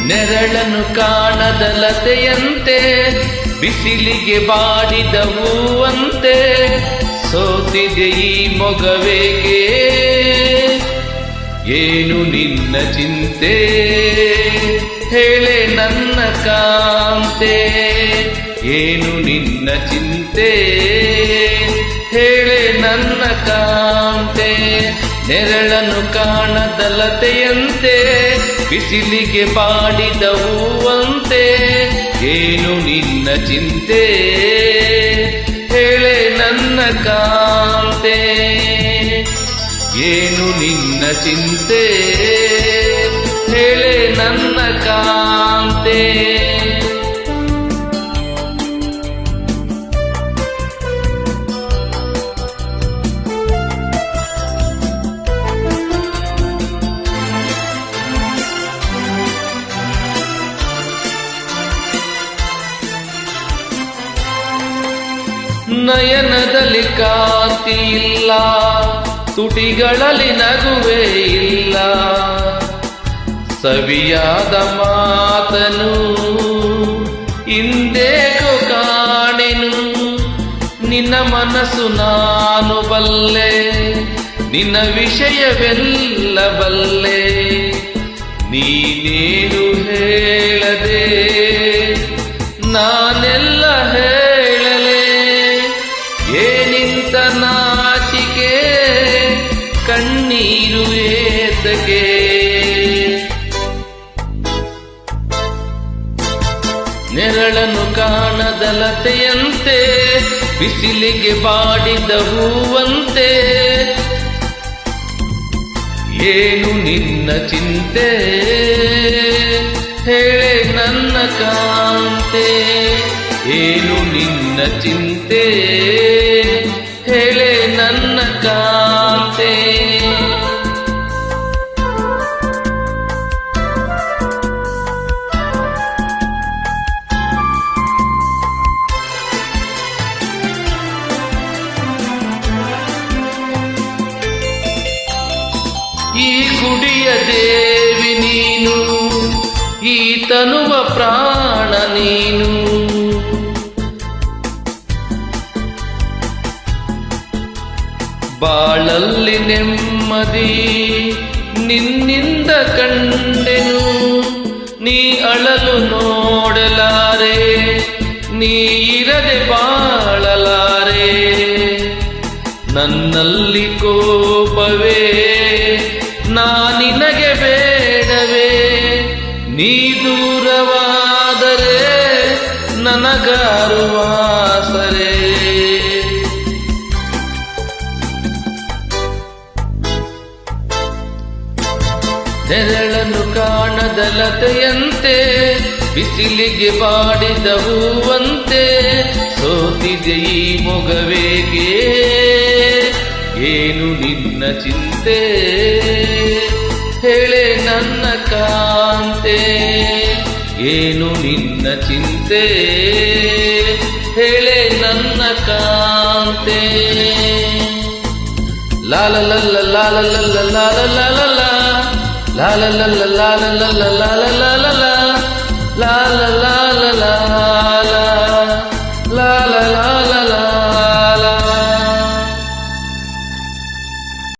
ನೆರಳನ್ನು ಕಾಣದ ಲತೆಯಂತೆ ಬಿಸಿಲಿಗೆ ಬಾಡಿದ ಹೂವಂತೆ ಸೋತಿದೆ ಈ ಮೊಗವೇಗೆ ಏನು ನಿನ್ನ ಚಿಂತೆ ಹೇಳೆ ನನ್ನ ಕಾಂತೆ ಏನು ನಿನ್ನ ಚಿಂತೆ ಹೇಳೆ ನನ್ನ ಕಾಂತೆ ನೆರಳನ್ನು ಕಾಣದ ಲತೆಯಂತೆ ಬಿಸಿಲಿಗೆ ಬಾಡಿದ ಹೂವಂತೆ ಏನು ನಿನ್ನ ಚಿಂತೆ ಹೇಳೆ ನನ್ನ ಕಾಂತೆ ಏನು ನಿನ್ನ ಚಿಂತೆ ಹೇಳೆ ನನ್ನ ಕಾಂತೆ ನಯನದಲ್ಲಿ ಕಾಂತಿ ಇಲ್ಲ ತುಟಿಗಳಲ್ಲಿ ನಗುವೇ ಇಲ್ಲ ಸವಿಯಾದ ಮಾತನು ಇಂದೇಕೋ ಕಾಣೆನು ನಿನ್ನ ಮನಸ್ಸು ನಾನು ಬಲ್ಲೆ ನಿನ್ನ ವಿಷಯವೆಲ್ಲ ಬಲ್ಲೆ ನೀನೇನು ಹೇಳದೆ ನಾನೆಲ್ಲ ಹೇಳಲೆ ಏನಿಂತ ನಾಚಿಕೆ ಕಣ್ಣೀರು ಏತಕೆ ನೆರಳನ್ನು ಕಾಣದ ಲತೆಯಂತೆ ಬಿಸಿಲಿಗೆ ಬಾಡಿದ ಹೂವಂತೆ ಏನು ನಿನ್ನ ಚಿಂತೆ ಹೇಳೆ ನನ್ನ ಕಾಂತೆ ಏನು ನಿನ್ನ ಚಿಂತೆ ಹೇಳೆ ನನ್ನ ಕಾಂತೆ ಈ ಗುಡಿಯ ದೇವಿ ನೀನು ಈ ತನುವ ಪ್ರಾಣ ನೀನು ಬಾಳಲ್ಲಿ ನೆಮ್ಮದಿ ನಿನ್ನಿಂದ ಕಂಡೆನು ನೀ ಅಳಲು ನೋಡಲಾರೆ ನೀ ಇರದೆ ಬಾಳಲಾರೆ ನನ್ನಲ್ಲಿ ಕೋಪವೇ ನಿನಗೆ ಬೇಡವೇ ನೀ ದೂರವಾದರೆ ನನಗಾರುವಾಸರೆ ನೆರಳನ್ನು ಕಾಣದ ಲತೆಯಂತೆ ಬಿಸಿಲಿಗೆ ಬಾಡಿದ ಹೂವಂತೆ ಸೋತಿದೆ ಈ ಮೊಗವೇಗೆ ಏನು ನಿನ್ನ ಚಿಂತೆ ಹೇಳೆ ನನ್ನ ಕಾಂತೆ ಏನು ನಿನ್ನ ಚಿಂತೆ ಹೇಳೆ ನನ್ನ ಕಾಂತೆ ಲಾಲ ಲಲ್ಲ ಲಾಲ ಲಲ್ಲ ಲಾಲ ಲಾಲ ಲಾಲ ಲಲ್ಲ ಲಾಲ ಲಲ್ಲ ಲಾಲ ಲಾಲ ಲಾಲ ಲಾಲ ಲಾಲ ಲಾಲ ಲಾಲ